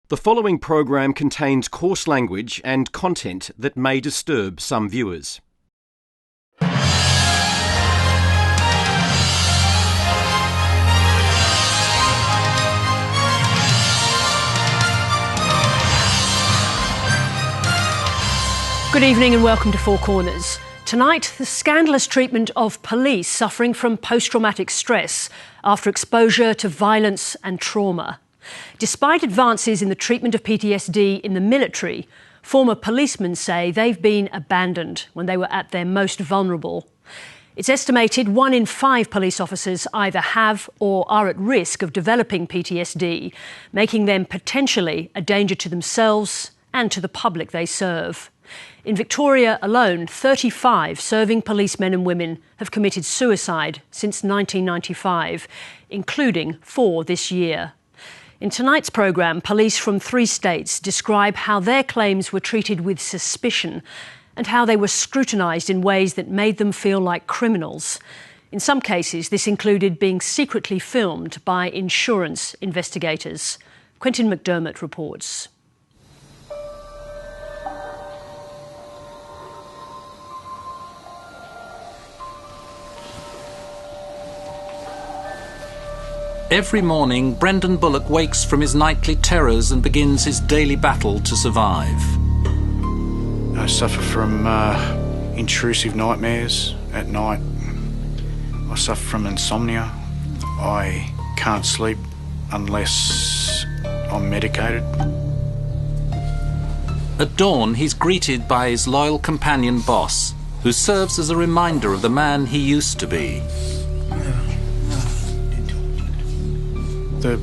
The following program contains coarse language and content that may disturb some viewers. Good evening and welcome to Four Corners. Tonight, the scandalous treatment of police suffering from post-traumatic stress after exposure to violence and trauma. Despite advances in the treatment of PTSD in the military, former policemen say they've been abandoned when they were at their most vulnerable. It's estimated 1 in 5 police officers either have or are at risk of developing PTSD, making them potentially a danger to themselves and to the public they serve. In Victoria alone, 35 serving policemen and women have committed suicide since 1995, including 4 this year. In tonight's programme, police from 3 states describe how their claims were treated with suspicion and how they were scrutinised in ways that made them feel like criminals. In some cases, this included being secretly filmed by insurance investigators. Quentin McDermott reports. Every morning, Brendan Bullock wakes from his nightly terrors and begins his daily battle to survive. I suffer from intrusive nightmares at night. I suffer from insomnia. I can't sleep unless I'm medicated. At dawn, he's greeted by his loyal companion boss, who serves as a reminder of the man he used to be. The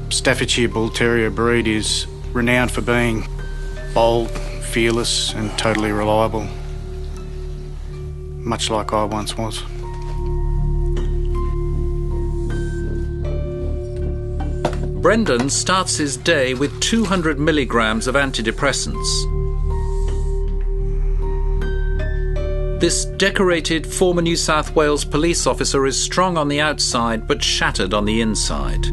Staffordshire Bull Terrier breed is renowned for being bold, fearless and totally reliable, much like I once was. Brendan starts his day with 200 milligrams of antidepressants. This decorated former New South Wales police officer is strong on the outside but shattered on the inside.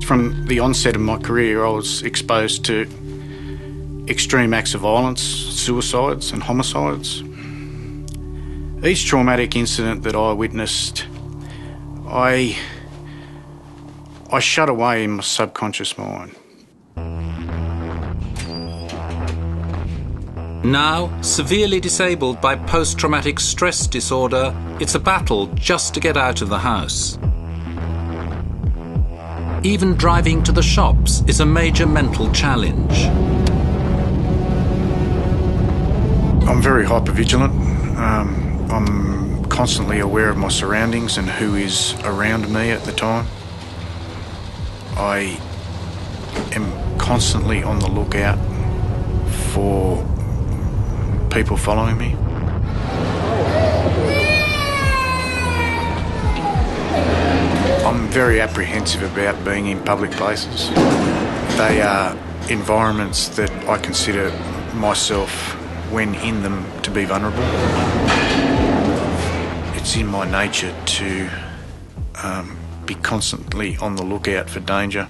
From the onset of my career, I was exposed to extreme acts of violence, suicides and homicides. Each traumatic incident that I witnessed, I shut away in my subconscious mind. Now, severely disabled by post-traumatic stress disorder, it's a battle just to get out of the house. Even driving to the shops is a major mental challenge. I'm very hypervigilant. I'm constantly aware of my surroundings and who is around me at the time. I am constantly on the lookout for people following me. I'm very apprehensive about being in public places. They are environments that I consider myself, when in them, to be vulnerable. It's in my nature to be constantly on the lookout for danger.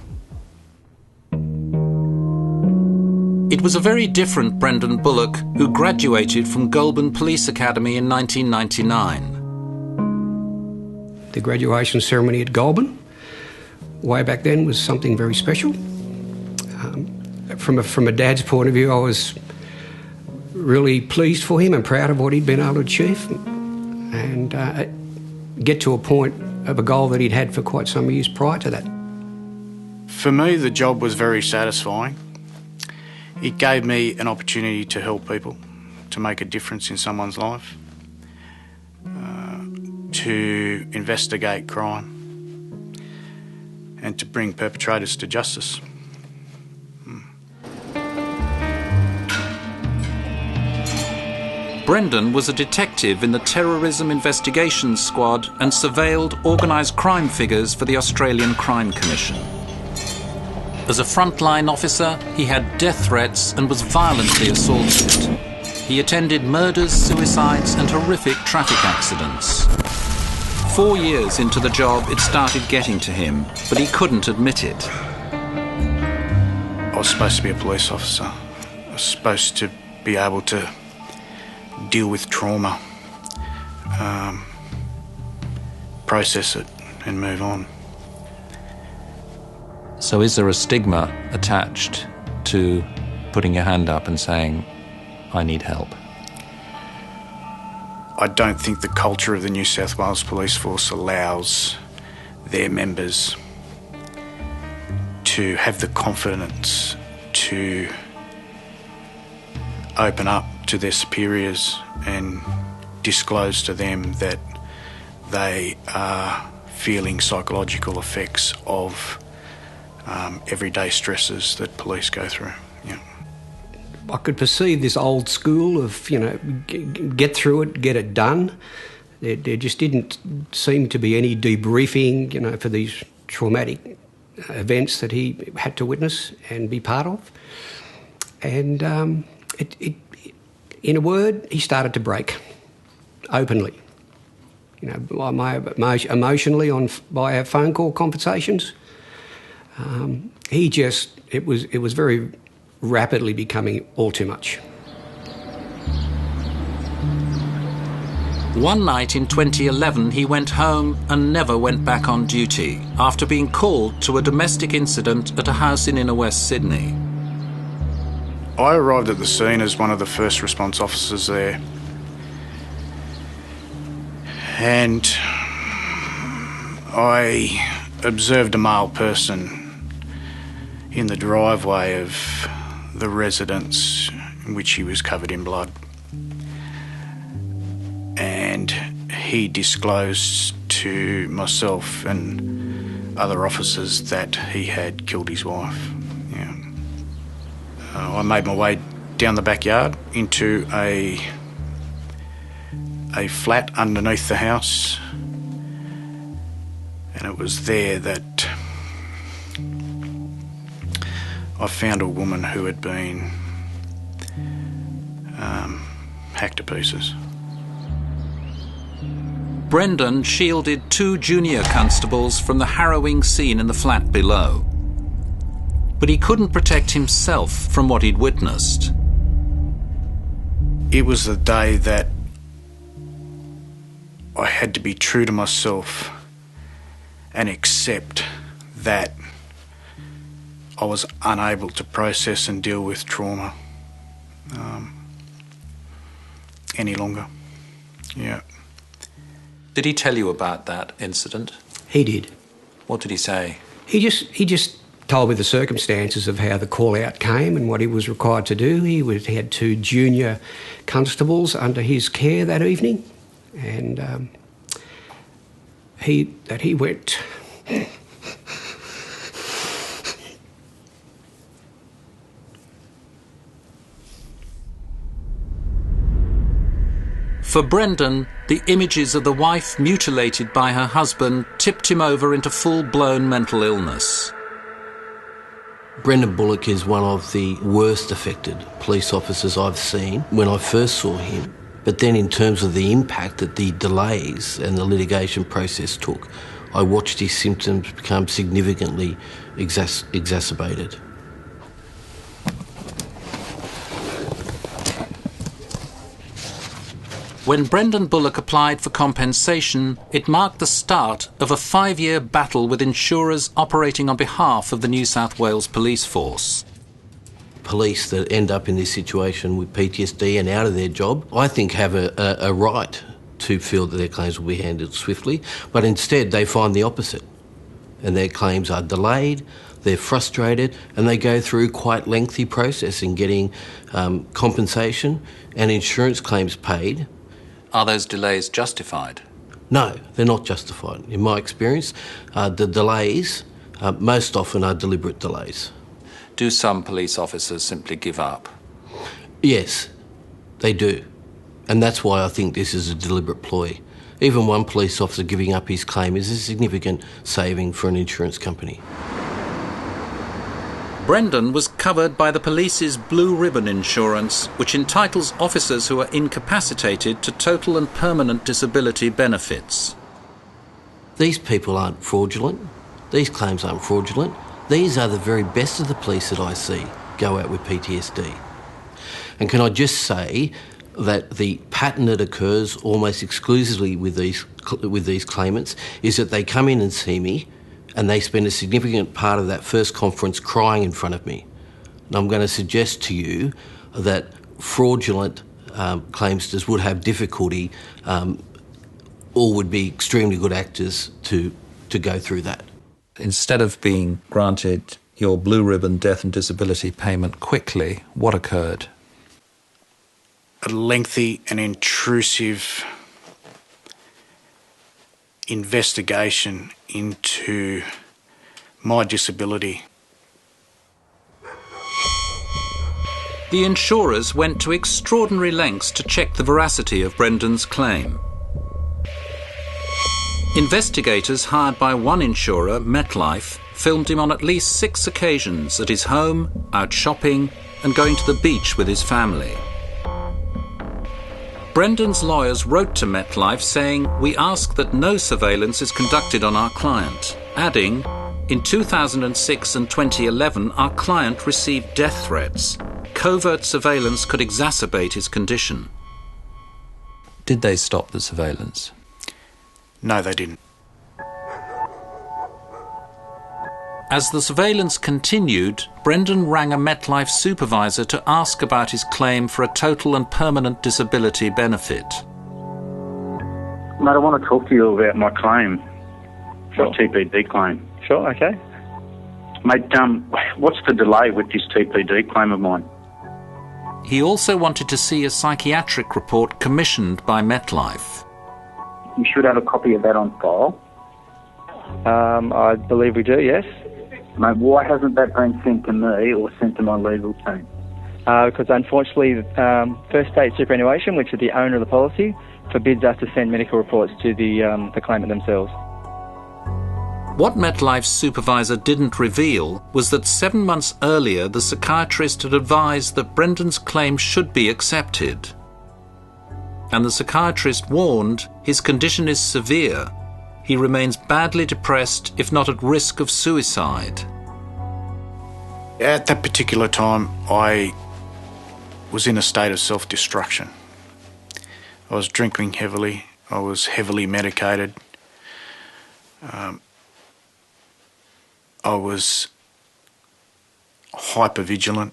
It was a very different Brendan Bullock who graduated from Goulburn Police Academy in 1999. The graduation ceremony at Goulburn, way back then, was something very special. From a dad's point of view, I was really pleased for him and proud of what he'd been able to achieve and get to a point of a goal that he'd had for quite some years prior to that. For me, the job was very satisfying. It gave me an opportunity to help people, to make a difference in someone's life, to investigate crime and to bring perpetrators to justice. Brendan was a detective in the Terrorism Investigations Squad and surveilled organised crime figures for the Australian Crime Commission. As a frontline officer, he had death threats and was violently assaulted. He attended murders, suicides and horrific traffic accidents. 4 years into the job, it started getting to him, but he couldn't admit it. was supposed to be a police officer. I was supposed to be able to deal with trauma, process it and move on. So is there a stigma attached to putting your hand up and saying, I need help? I don't think the culture of the New South Wales Police Force allows their members to have the confidence to open up to their superiors and disclose to them that they are feeling psychological effects of everyday stresses that police go through. Yeah. I could perceive this old school of, get through it, get it done. There just didn't seem to be any debriefing, for these traumatic events that he had to witness and be part of. And in a word, he started to break openly. Emotionally by our phone call conversations. It was very rapidly becoming all too much. One night in 2011, he went home and never went back on duty after being called to a domestic incident at a house in inner West Sydney. I arrived at the scene as one of the first response officers there, and I observed a male person in the driveway of the residence in which he was covered in blood. And he disclosed to myself and other officers that he had killed his wife. Yeah. I made my way down the backyard into a flat underneath the house, and it was there that I found a woman who had been hacked to pieces. Brendan shielded 2 junior constables from the harrowing scene in the flat below. But he couldn't protect himself from what he'd witnessed. It was the day that I had to be true to myself and accept that I was unable to process and deal with trauma any longer. Yeah. Did he tell you about that incident? He did. What did he say? He just told me the circumstances of how the call-out came and what he was required to do. He had 2 junior constables under his care that evening, and he went... For Brendan, the images of the wife mutilated by her husband tipped him over into full-blown mental illness. Brendan Bullock is one of the worst affected police officers I've seen when I first saw him. But then in terms of the impact that the delays and the litigation process took, I watched his symptoms become significantly exacerbated. When Brendan Bullock applied for compensation, it marked the start of a 5-year battle with insurers operating on behalf of the New South Wales Police Force. Police that end up in this situation with PTSD and out of their job, I think have a right to feel that their claims will be handled swiftly, but instead they find the opposite. And their claims are delayed, they're frustrated, and they go through quite lengthy process in getting compensation and insurance claims paid. Are those delays justified? No, they're not justified. In my experience, the delays most often are deliberate delays. Do some police officers simply give up? Yes, they do. And that's why I think this is a deliberate ploy. Even one police officer giving up his claim is a significant saving for an insurance company. Brendan was covered by the police's Blue Ribbon insurance, which entitles officers who are incapacitated to total and permanent disability benefits. These people aren't fraudulent. These claims aren't fraudulent. These are the very best of the police that I see go out with PTSD. And can I just say that the pattern that occurs almost exclusively with these claimants is that they come in and see me and they spend a significant part of that first conference crying in front of me. And I'm going to suggest to you that fraudulent claimsters would have difficulty or would be extremely good actors to go through that. Instead of being granted your blue ribbon death and disability payment quickly, what occurred? A lengthy and intrusive investigation into my disability. The insurers went to extraordinary lengths to check the veracity of Brendan's claim. Investigators hired by one insurer, MetLife, filmed him on at least 6 occasions at his home, out shopping, and going to the beach with his family. Brendan's lawyers wrote to MetLife saying, "We ask that no surveillance is conducted on our client," adding, "In 2006 and 2011, our client received death threats. Covert surveillance could exacerbate his condition." Did they stop the surveillance? No, they didn't. As the surveillance continued, Brendan rang a MetLife supervisor to ask about his claim for a total and permanent disability benefit. Mate, I want to talk to you about my claim. Sure. My TPD claim. Sure, okay. Mate, what's the delay with this TPD claim of mine? He also wanted to see a psychiatric report commissioned by MetLife. You should have a copy of that on file. I believe we do, yes. Mate, why hasn't that been sent to me or sent to my legal team? Because unfortunately, First State Superannuation, which is the owner of the policy, forbids us to send medical reports to the claimant themselves. What MetLife's supervisor didn't reveal was that 7 months earlier the psychiatrist had advised that Brendan's claim should be accepted. And the psychiatrist warned his condition is severe. He remains badly depressed, if not at risk of suicide. At that particular time, I was in a state of self-destruction. I was drinking heavily. I was heavily medicated. I was hypervigilant,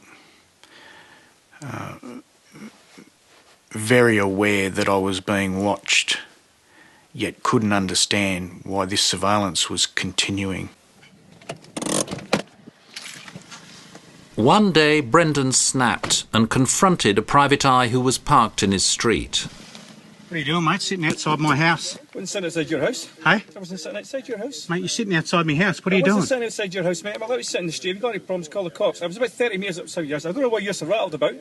very aware that I was being watched, yet couldn't understand why this surveillance was continuing. One day, Brendan snapped and confronted a private eye who was parked in his street. What are you doing, mate? Sitting outside my house. I wasn't sitting outside your house. Hey? I wasn't sitting outside your house. Mate, you're sitting outside my house. What are you I doing? wasn't sitting outside your house, mate. I'm allowed to sit in the street. If you've got any problems, call the cops. I was about 30 metres outside yours. I don't know what you're so rattled about.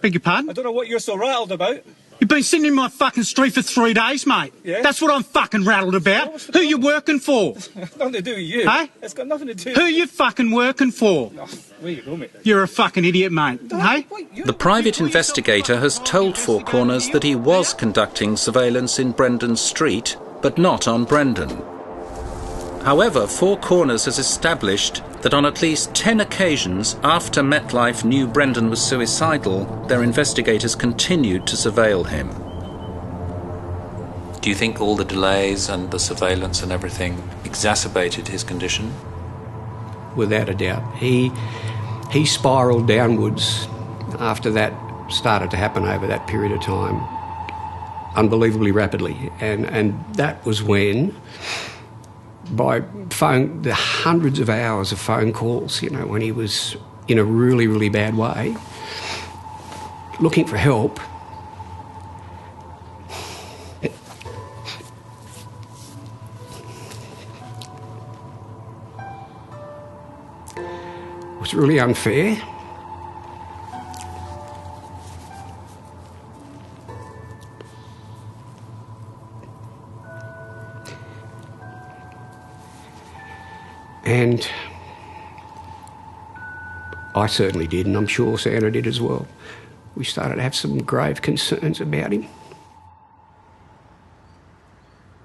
Beg your pardon? I don't know what you're so rattled about. You've been sitting in my fucking street for 3 days, mate. Yeah? That's what I'm fucking rattled about. Who you working for? Nothing to do with you. Hey? It's got nothing to do Who you fucking working for? Oh, where you go, mate? You're a fucking idiot, mate. Hey? The private investigator has told Four Corners that he was conducting surveillance in Brendan's street, but not on Brendan. However, Four Corners has established that on at least 10 occasions after MetLife knew Brendan was suicidal, their investigators continued to surveil him. Do you think all the delays and the surveillance and everything exacerbated his condition? Without a doubt. He spiralled downwards after that started to happen over that period of time, unbelievably rapidly. And that was when, by phone, the hundreds of hours of phone calls, you know, when he was in a really, really bad way, looking for help, it was really unfair. And I certainly did, and I'm sure Santa did as well. We started to have some grave concerns about him.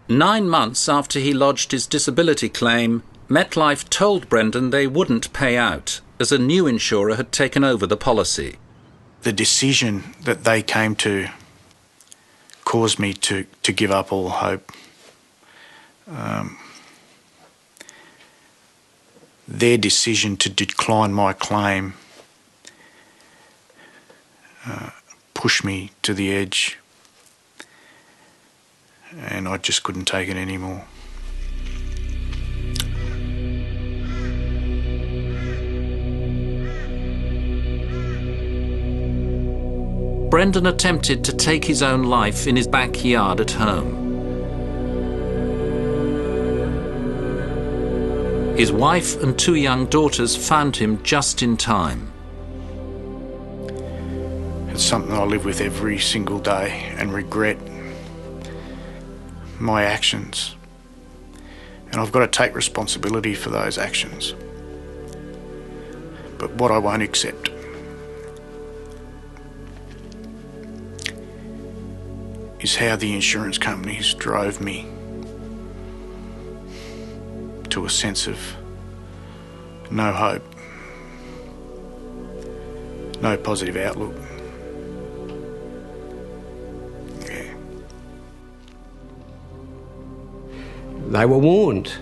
9 months after he lodged his disability claim, MetLife told Brendan they wouldn't pay out, as a new insurer had taken over the policy. The decision that they came to caused me to give up all hope. Their decision to decline my claim pushed me to the edge, and I just couldn't take it anymore. Brendan attempted to take his own life in his backyard at home. His wife and 2 young daughters found him just in time. It's something I live with every single day and regret my actions. And I've got to take responsibility for those actions. But what I won't accept is how the insurance companies drove me to a sense of no hope, no positive outlook. Yeah. They were warned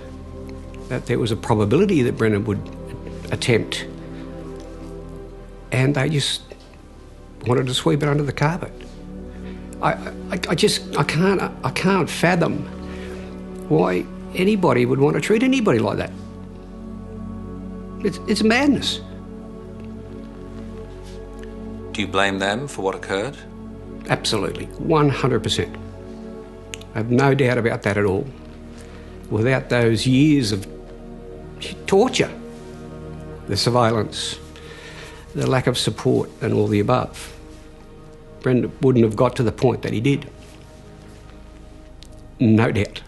that there was a probability that Brendan would attempt, and they just wanted to sweep it under the carpet. I can't fathom why anybody would want to treat anybody like that. It's madness. Do you blame them for what occurred? Absolutely, 100%. I have no doubt about that at all. Without those years of torture, the surveillance, the lack of support and all the above, Brendan wouldn't have got to the point that he did. No doubt.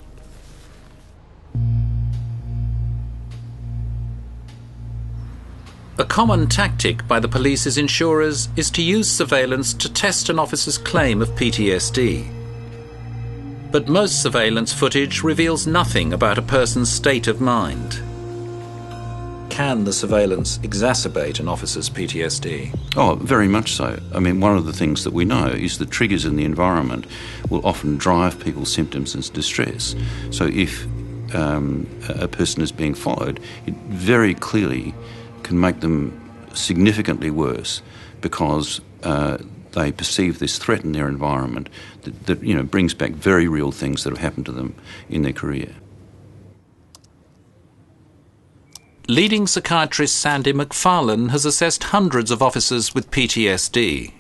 A common tactic by the police's insurers is to use surveillance to test an officer's claim of PTSD. But most surveillance footage reveals nothing about a person's state of mind. Can the surveillance exacerbate an officer's PTSD? Oh, very much so. I mean, one of the things that we know is that triggers in the environment will often drive people's symptoms and distress. So if a person is being followed, it very clearly can make them significantly worse because they perceive this threat in their environment that brings back very real things that have happened to them in their career. Leading psychiatrist Sandy McFarlane has assessed hundreds of officers with PTSD.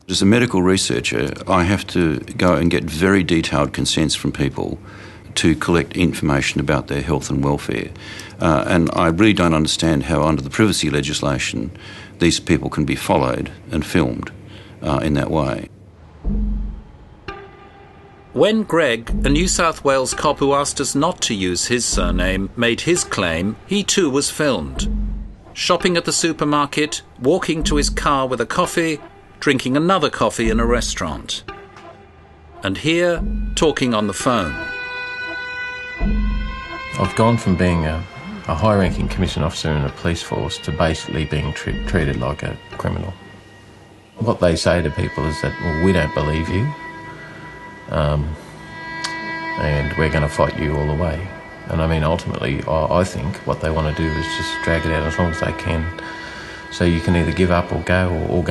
As a medical researcher, I have to go and get very detailed consents from people to collect information about their health and welfare. And I really don't understand how, under the privacy legislation, these people can be followed and filmed in that way. When Greg, a New South Wales cop who asked us not to use his surname, made his claim, he too was filmed. Shopping at the supermarket, walking to his car with a coffee, drinking another coffee in a restaurant. And here, talking on the phone. I've gone from being a high-ranking commissioned officer in a police force to basically being treated like a criminal. What they say to people is that, well, we don't believe you. And we're going to fight you all the way. And I mean, ultimately, I think what they want to do is just drag it out as long as they can. So you can either give up or go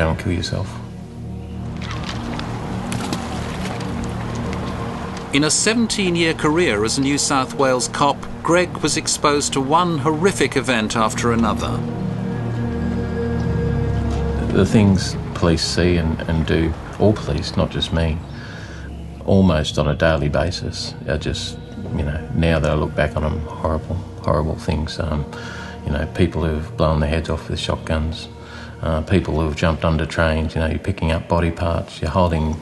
and kill yourself. In a 17-year career as a New South Wales cop, Greg was exposed to one horrific event after another. The things police see and do, all police, not just me, almost on a daily basis are just, now that I look back on them, horrible things. People who've blown their heads off with shotguns, people who've jumped under trains, you're picking up body parts, you're holding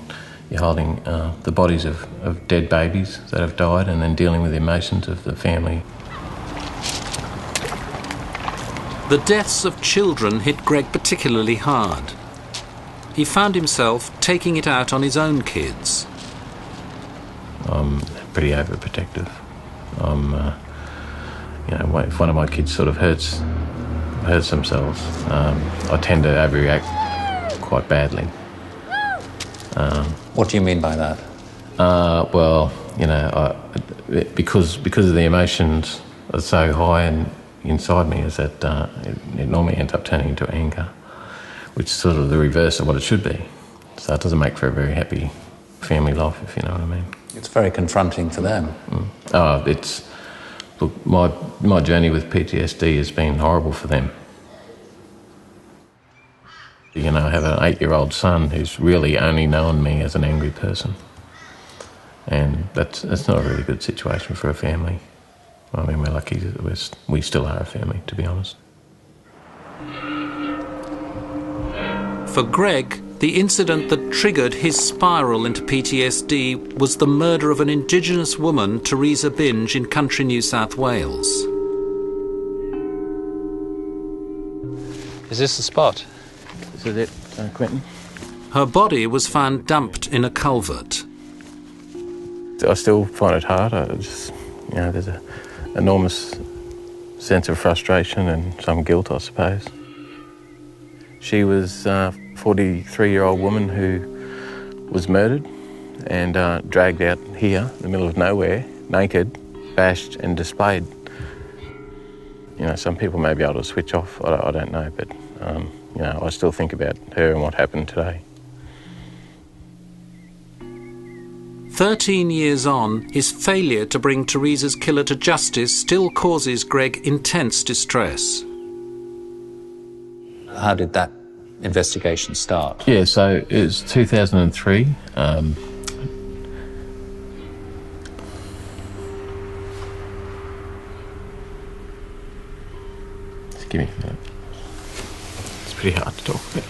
the bodies of dead babies that have died and then dealing with the emotions of the family. The deaths of children hit Greg particularly hard. He found himself taking it out on his own kids. I'm pretty overprotective. You know, if one of my kids sort of hurts themselves, I tend to overreact quite badly. What do you mean by that? Well, you know, because of the emotions are so high and inside me, is that it normally ends up turning into anger, which is sort of the reverse of what it should be. So it doesn't make for a very happy family life, if you know what I mean. It's very confronting for them. Look, my journey with PTSD has been horrible for them. You know, I have an 8-year-old son who's really only known me as an angry person. And that's not a really good situation for a family. I mean, we're lucky that we still are a family, to be honest. For Greg, the incident that triggered his spiral into PTSD was the murder of an Indigenous woman, Teresa Binge, in country New South Wales. Is this the spot? Is it, Quentin? Her body was found dumped in a culvert. I still find it hard. There's an enormous sense of frustration and some guilt, I suppose. She was a 43-year-old woman who was murdered and dragged out here in the middle of nowhere, naked, bashed and displayed. You know, some people may be able to switch off, I don't know, but you know, I still think about her and what happened today. 13 years on, his failure to bring Teresa's killer to justice still causes Greg intense distress. How did that investigation start? Yeah, so it was 2003. Just give me a minute. It's pretty hard to talk about.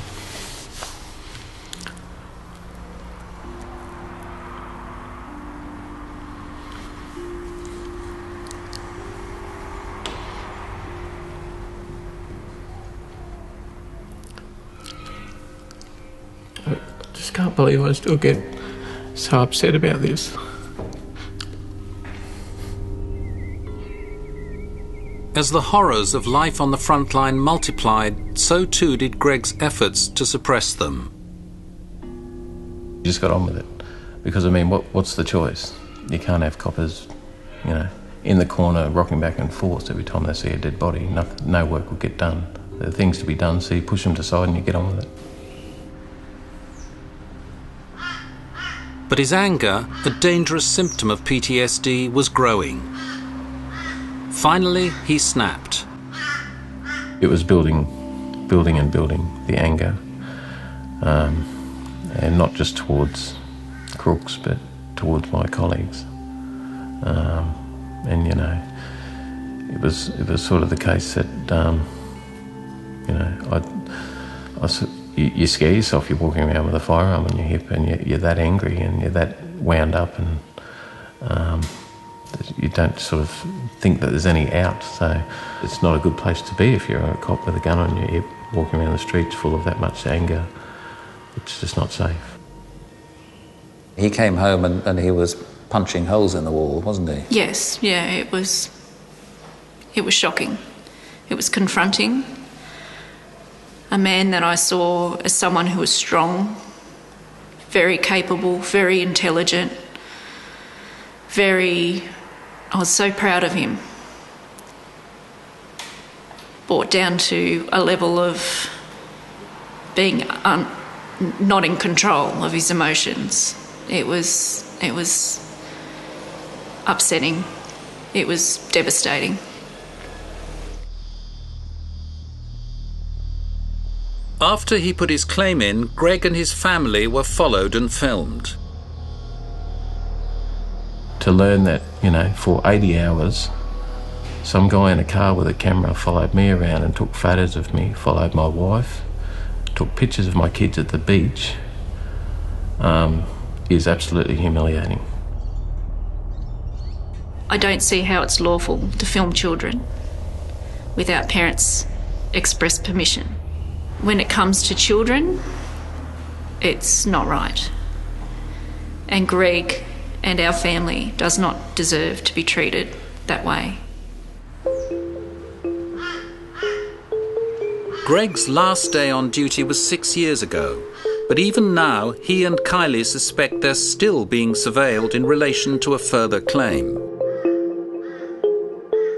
I can't believe I still get so upset about this. As the horrors of life on the front line multiplied, so too did Greg's efforts to suppress them. You just got on with it. Because, I mean, what's the choice? You can't have coppers, you know, in the corner rocking back and forth every time they see a dead body. No work will get done. There are things to be done, so you push them to the side and you get on with it. But his anger, a dangerous symptom of PTSD, was growing. Finally, he snapped. It was building and building, the anger. And not just towards Crooks, but towards my colleagues. And, you know, it was sort of the case that, you know, you scare yourself. You're walking around with a firearm on your hip and you're that angry and you're that wound up and you don't sort of think that there's any out. So it's not a good place to be if you're a cop with a gun on your hip walking around the streets full of that much anger. It's just not safe. He came home and he was punching holes in the wall, wasn't he? Yes, yeah, it was shocking. It was confronting. A man that I saw as someone who was strong, very capable, very intelligent, I was so proud of him. Brought down to a level of being not in control of his emotions. It was upsetting. It was devastating. After he put his claim in, Greg and his family were followed and filmed. To learn that, you know, for 80 hours, some guy in a car with a camera followed me around and took photos of me, followed my wife, took pictures of my kids at the beach, is absolutely humiliating. I don't see how it's lawful to film children without parents' express permission. When it comes to children, it's not right. And Greg and our family does not deserve to be treated that way. Greg's last day on duty was 6 years ago, but even now he and Kylie suspect they're still being surveilled in relation to a further claim.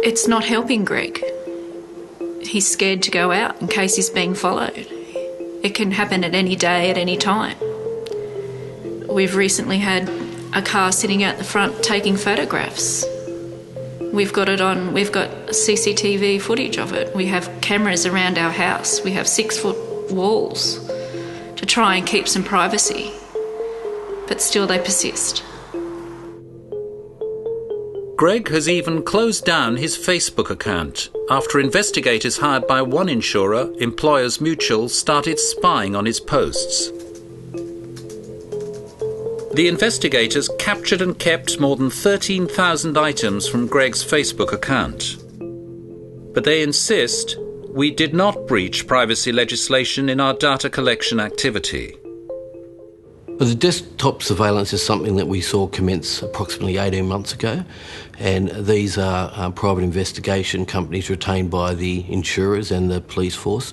It's not helping Greg. He's scared to go out in case he's being followed. It can happen at any day, at any time. We've recently had a car sitting out the front taking photographs. We've got CCTV footage of it. We have cameras around our house. We have 6-foot walls to try and keep some privacy. But still they persist. Greg has even closed down his Facebook account after investigators hired by one insurer, Employers Mutual, started spying on his posts. The investigators captured and kept more than 13,000 items from Greg's Facebook account. But they insist we did not breach privacy legislation in our data collection activity. But the desktop surveillance is something that we saw commence approximately 18 months ago, and these are private investigation companies retained by the insurers and the police force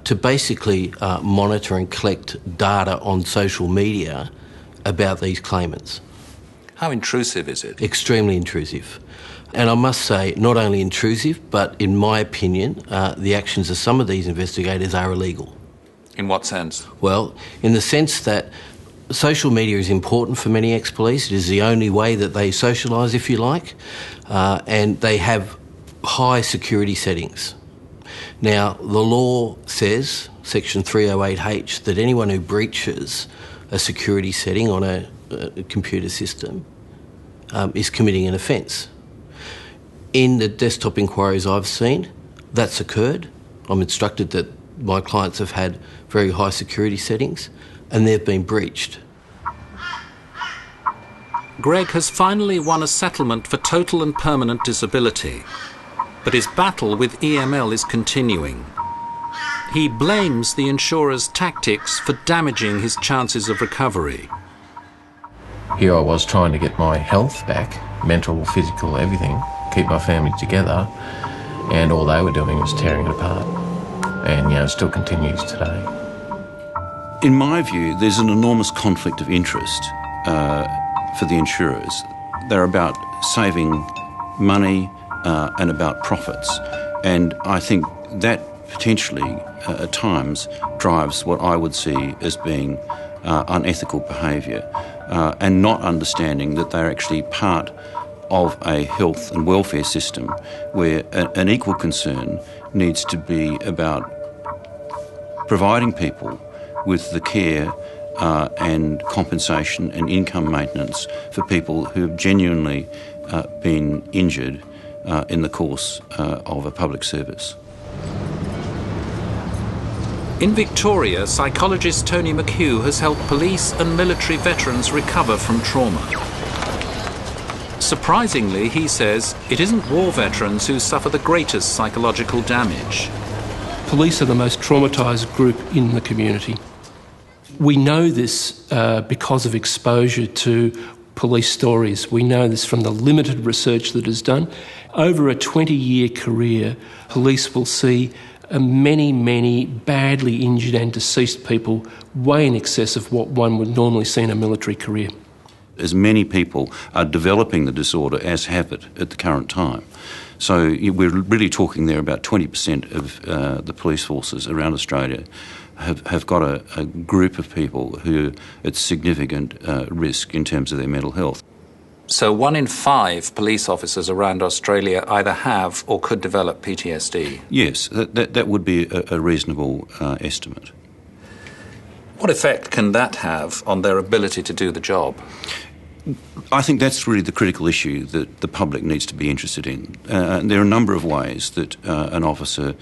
to basically monitor and collect data on social media about these claimants. How intrusive is it? Extremely intrusive. And I must say, not only intrusive, but in my opinion, the actions of some of these investigators are illegal. In what sense? Well, in the sense that social media is important for many ex-police. It is the only way that they socialise, if you like, and they have high security settings. Now, the law says, Section 308H, that anyone who breaches a security setting on a computer system is committing an offence. In the desktop inquiries I've seen, that's occurred. I'm instructed that my clients have had very high security settings and they've been breached. Greg has finally won a settlement for total and permanent disability, but his battle with EML is continuing. He blames the insurer's tactics for damaging his chances of recovery. Here I was trying to get my health back, mental, physical, everything, keep my family together, and all they were doing was tearing it apart. And, it still continues today. In my view, there's an enormous conflict of interest for the insurers. They're about saving money and about profits. And I think that potentially, at times, drives what I would see as being unethical behaviour and not understanding that they're actually part of a health and welfare system where an equal concern needs to be about providing people with the care and compensation and income maintenance for people who have genuinely been injured in the course of a public service. In Victoria, psychologist Tony McHugh has helped police and military veterans recover from trauma. Surprisingly, he says, it isn't war veterans who suffer the greatest psychological damage. Police are the most traumatised group in the community. We know this because of exposure to police stories. We know this from the limited research that is done. Over a 20-year career, police will see many, many badly injured and deceased people, way in excess of what one would normally see in a military career. As many people are developing the disorder as have it at the current time. So we're really talking there about 20% of the police forces around Australia have got a group of people who are at significant risk in terms of their mental health. So 1 in 5 police officers around Australia either have or could develop PTSD? Yes, that would be a reasonable estimate. What effect can that have on their ability to do the job? I think that's really the critical issue that the public needs to be interested in. There are a number of ways that an officer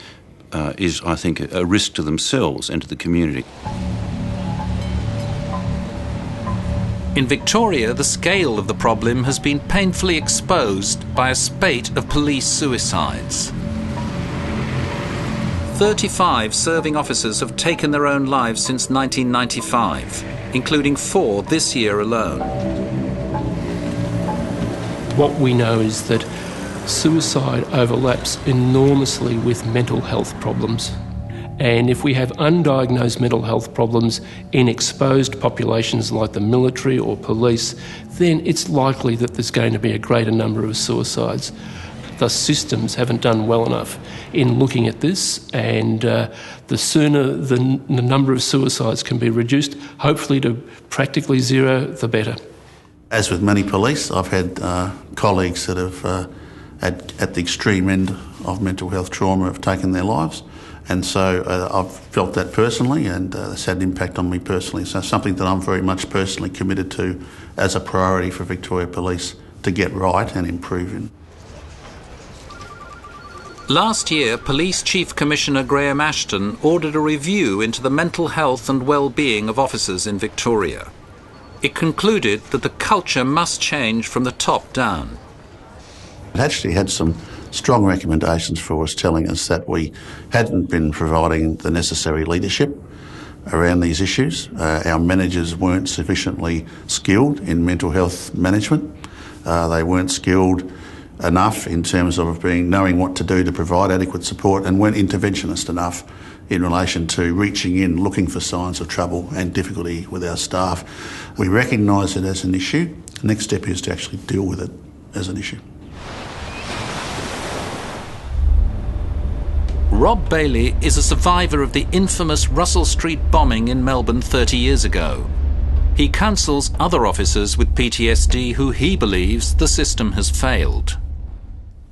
is, I think, a risk to themselves and to the community. In Victoria, the scale of the problem has been painfully exposed by a spate of police suicides. 35 serving officers have taken their own lives since 1995, including 4 this year alone. What we know is that suicide overlaps enormously with mental health problems. And if we have undiagnosed mental health problems in exposed populations like the military or police, then it's likely that there's going to be a greater number of suicides. The systems haven't done well enough in looking at this, and the sooner the number of suicides can be reduced, hopefully to practically zero, the better. As with many police, I've had colleagues that have, at the extreme end of mental health trauma, have taken their lives. And so I've felt that personally, and it's had an impact on me personally. So something that I'm very much personally committed to as a priority for Victoria Police to get right and improve in. Last year, Police Chief Commissioner Graham Ashton ordered a review into the mental health and well-being of officers in Victoria. It concluded that the culture must change from the top down. It actually had some strong recommendations for us, telling us that we hadn't been providing the necessary leadership around these issues. Our managers weren't sufficiently skilled in mental health management. They weren't skilled enough in terms of knowing what to do to provide adequate support, and weren't interventionist enough in relation to reaching in, looking for signs of trouble and difficulty with our staff. We recognise it as an issue. The next step is to actually deal with it as an issue. Rob Bailey is a survivor of the infamous Russell Street bombing in Melbourne 30 years ago. He counsels other officers with PTSD who he believes the system has failed.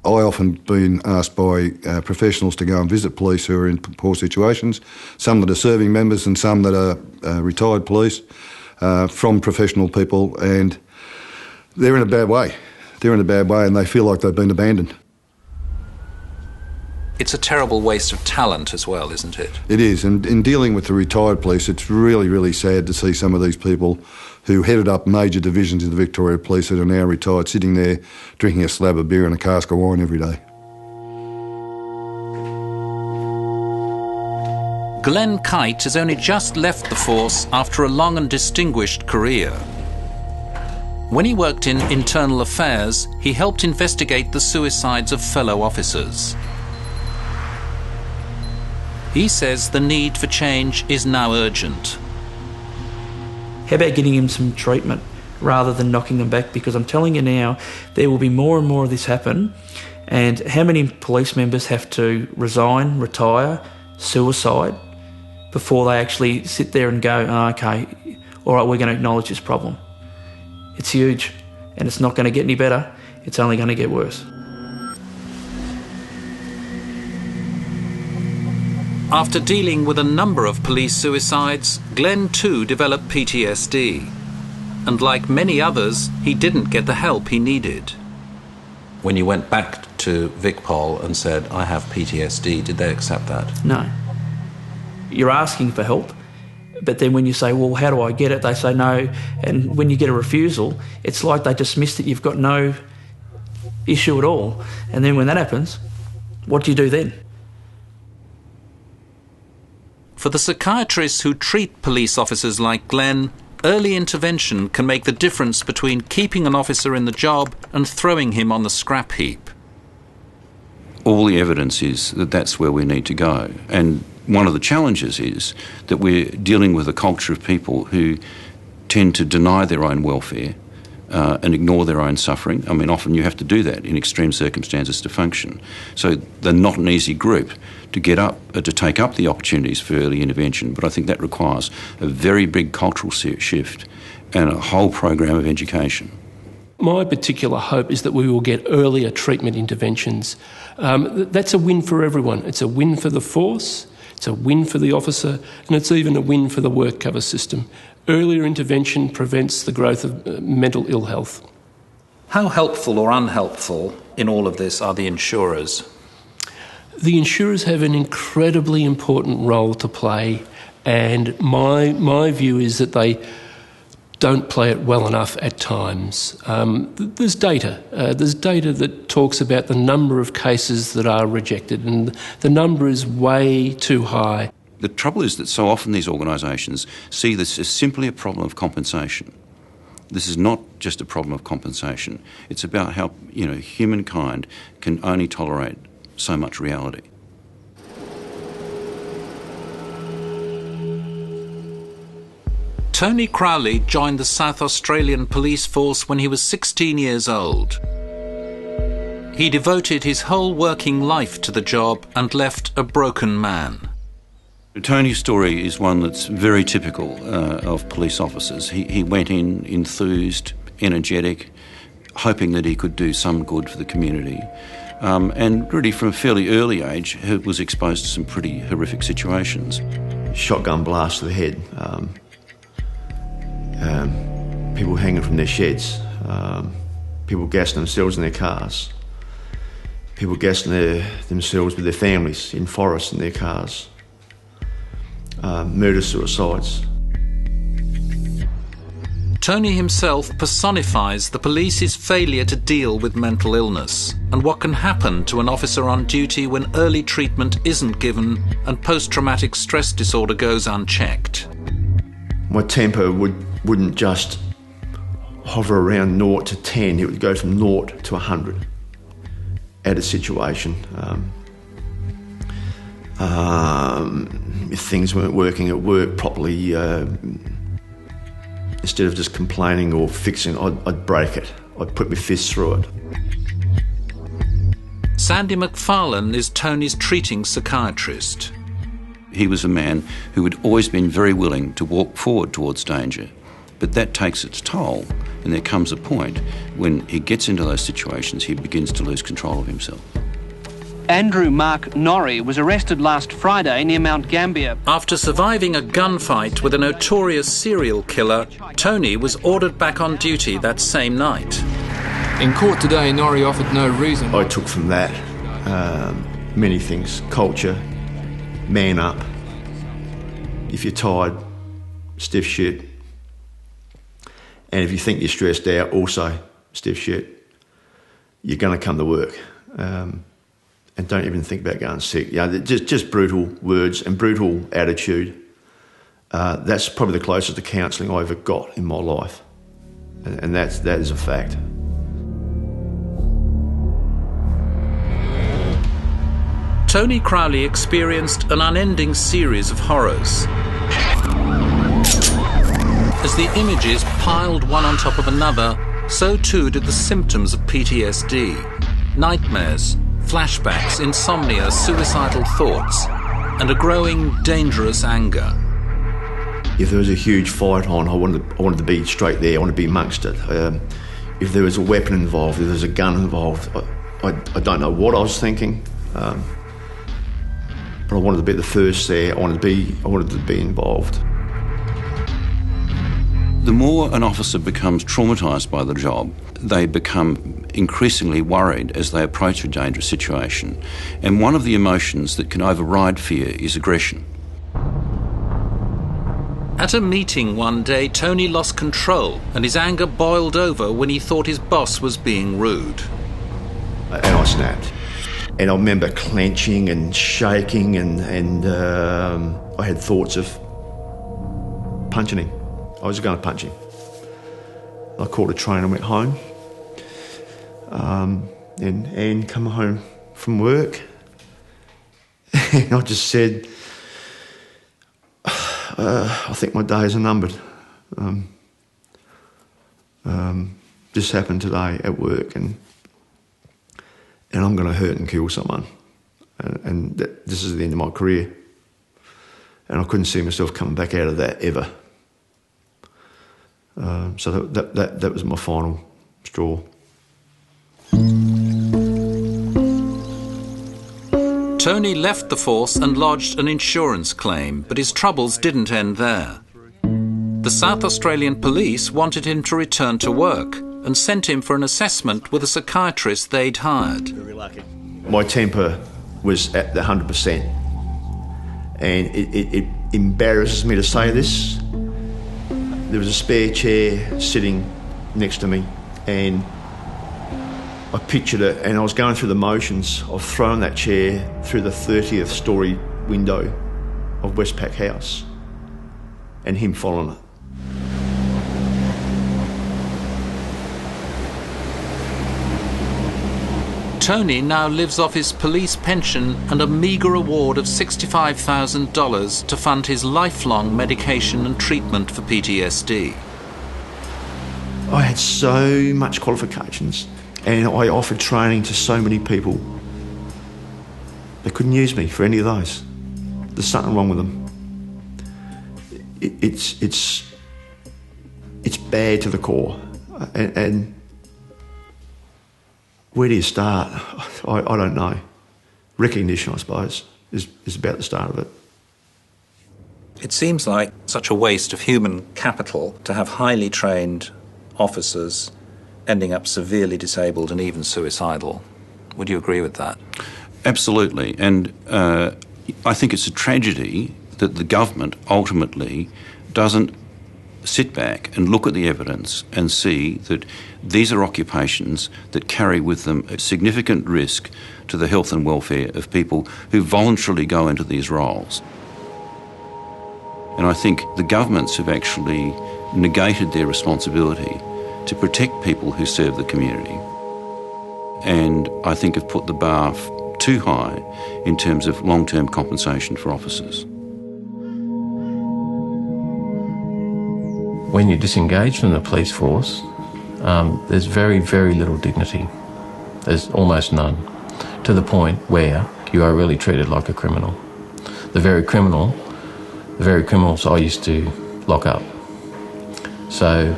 I often been asked by professionals to go and visit police who are in poor situations, some that are serving members and some that are retired police, from professional people, and they're in a bad way. They're in a bad way and they feel like they've been abandoned. It's a terrible waste of talent as well, isn't it? It is, and in dealing with the retired police, it's really, really sad to see some of these people who headed up major divisions in the Victoria Police that are now retired, sitting there drinking a slab of beer and a cask of wine every day. Glenn Kite has only just left the force after a long and distinguished career. When he worked in internal affairs, he helped investigate the suicides of fellow officers. He says the need for change is now urgent. How about getting him some treatment rather than knocking them back? Because I'm telling you now, there will be more and more of this happen. And how many police members have to resign, retire, suicide, before they actually sit there and go, oh, okay, all right, we're going to acknowledge this problem. It's huge, and it's not going to get any better. It's only going to get worse. After dealing with a number of police suicides, Glenn too developed PTSD. And like many others, he didn't get the help he needed. When you went back to VicPol and said, I have PTSD, did they accept that? No. You're asking for help, but then when you say, well, how do I get it? They say no. And when you get a refusal, it's like they dismiss that you've got no issue at all. And then when that happens, what do you do then? For the psychiatrists who treat police officers like Glenn, early intervention can make the difference between keeping an officer in the job and throwing him on the scrap heap. All the evidence is that that's where we need to go. And one of the challenges is that we're dealing with a culture of people who tend to deny their own welfare and ignore their own suffering. I mean, often you have to do that in extreme circumstances to function. So they're not an easy group to get up, to take up the opportunities for early intervention, but I think that requires a very big cultural shift and a whole program of education. My particular hope is that we will get earlier treatment interventions. That's a win for everyone. It's a win for the force, it's a win for the officer, and it's even a win for the work cover system. Earlier intervention prevents the growth of mental ill health. How helpful or unhelpful in all of this are the insurers? The insurers have an incredibly important role to play, and my view is that they don't play it well enough at times. There's data. There's data that talks about the number of cases that are rejected, and the number is way too high. The trouble is that so often these organisations see this as simply a problem of compensation. This is not just a problem of compensation. It's about how, humankind can only tolerate so much reality. Tony Crowley joined the South Australian Police Force when he was 16 years old. He devoted his whole working life to the job and left a broken man. Tony's story is one that's very typical of police officers. He went in enthused, energetic, hoping that he could do some good for the community. And really from a fairly early age was exposed to some pretty horrific situations. Shotgun blast to the head, people hanging from their sheds, people gassing themselves in their cars, people gassing themselves with their families in forests in their cars, murder suicides. Tony himself personifies the police's failure to deal with mental illness and what can happen to an officer on duty when early treatment isn't given and post-traumatic stress disorder goes unchecked. My temper wouldn't just hover around 0 to 10, it would go from 0 to 100 at a situation. If things weren't working at work properly, instead of just complaining or fixing, I'd break it. I'd put my fists through it. Sandy McFarlane is Tony's treating psychiatrist. He was a man who had always been very willing to walk forward towards danger, but that takes its toll, and there comes a point when he gets into those situations, he begins to lose control of himself. Andrew Mark Norrie was arrested last Friday near Mount Gambier. After surviving a gunfight with a notorious serial killer, Tony was ordered back on duty that same night. In court today, Norrie offered no reason. I took from that many things. Culture, man up. If you're tired, stiff shit. And if you think you're stressed out, also stiff shit. You're going to come to work. And don't even think about going sick. Just brutal words and brutal attitude. That's probably the closest to counselling I ever got in my life. And that is a fact. Tony Crowley experienced an unending series of horrors. As the images piled one on top of another, so too did the symptoms of PTSD. Nightmares, flashbacks, insomnia, suicidal thoughts, and a growing, dangerous anger. If there was a huge fight on, I wanted to be straight there. I wanted to be amongst it. If there was a weapon involved, if there was a gun involved, I don't know what I was thinking, but I wanted to be the first there. I wanted to be involved. The more an officer becomes traumatised by the job, they become increasingly worried as they approach a dangerous situation. And one of the emotions that can override fear is aggression. At a meeting one day, Tony lost control and his anger boiled over when he thought his boss was being rude. And I snapped. And I remember clenching and shaking and I had thoughts of punching him. I was going to punch him. I called a train and went home. And Anne come home from work. And I just said, I think my days are numbered. This happened today at work and I'm going to hurt and kill someone. And this is the end of my career. And I couldn't see myself coming back out of that ever. So that was my final straw. Tony left the force and lodged an insurance claim, but his troubles didn't end there. The South Australian Police wanted him to return to work and sent him for an assessment with a psychiatrist they'd hired. My temper was at the 100%, and it embarrasses me to say this. There was a spare chair sitting next to me, and I pictured it, and I was going through the motions of throwing that chair through the 30th story window of Westpac House, and him following it. Tony now lives off his police pension and a meagre award of $65,000 to fund his lifelong medication and treatment for PTSD. I had so much qualifications and I offered training to so many people. They couldn't use me for any of those. There's something wrong with them. It's bad to the core. And where do you start? I don't know. Recognition, I suppose, is about the start of it. It seems like such a waste of human capital to have highly trained officers ending up severely disabled and even suicidal. Would you agree with that? Absolutely. And I think it's a tragedy that the government ultimately doesn't sit back and look at the evidence and see that these are occupations that carry with them a significant risk to the health and welfare of people who voluntarily go into these roles. And I think the governments have actually negated their responsibility to protect people who serve the community. And I think have put the bar too high in terms of long-term compensation for officers. When you disengage from the police force, there's very, very little dignity. There's almost none, to the point where you are really treated like a criminal. The very criminals I used to lock up. So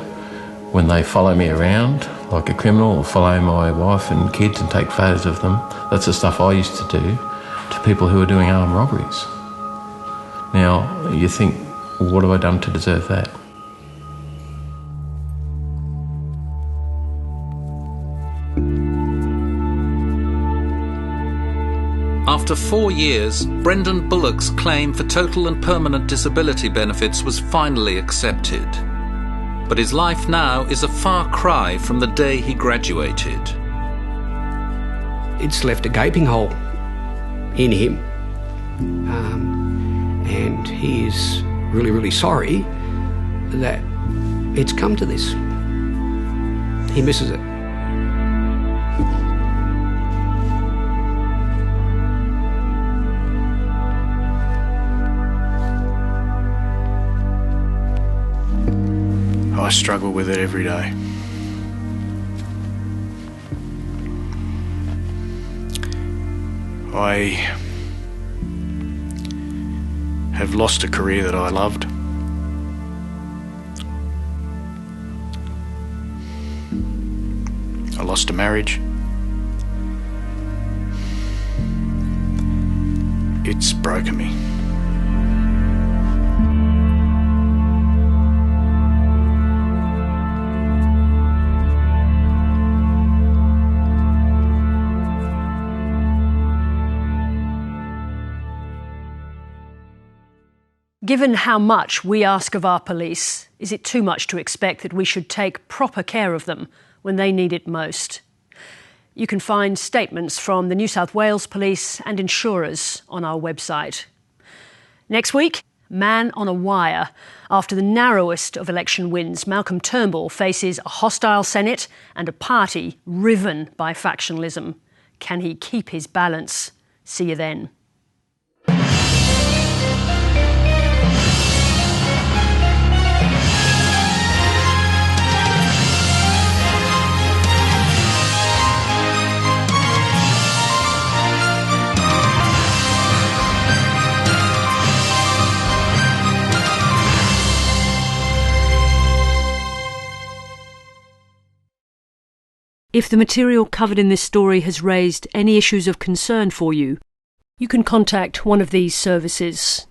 when they follow me around like a criminal or follow my wife and kids and take photos of them, that's the stuff I used to do to people who are doing armed robberies. Now, you think, well, what have I done to deserve that? After 4 years, Brendan Bullock's claim for total and permanent disability benefits was finally accepted. But his life now is a far cry from the day he graduated. It's left a gaping hole in him. And he is really, really sorry that it's come to this. He misses it. I struggle with it every day. I have lost a career that I loved. I lost a marriage. It's broken me. Given how much we ask of our police, is it too much to expect that we should take proper care of them when they need it most? You can find statements from the New South Wales Police and insurers on our website. Next week, man on a wire. After the narrowest of election wins, Malcolm Turnbull faces a hostile Senate and a party riven by factionalism. Can he keep his balance? See you then. If the material covered in this story has raised any issues of concern for you, you can contact one of these services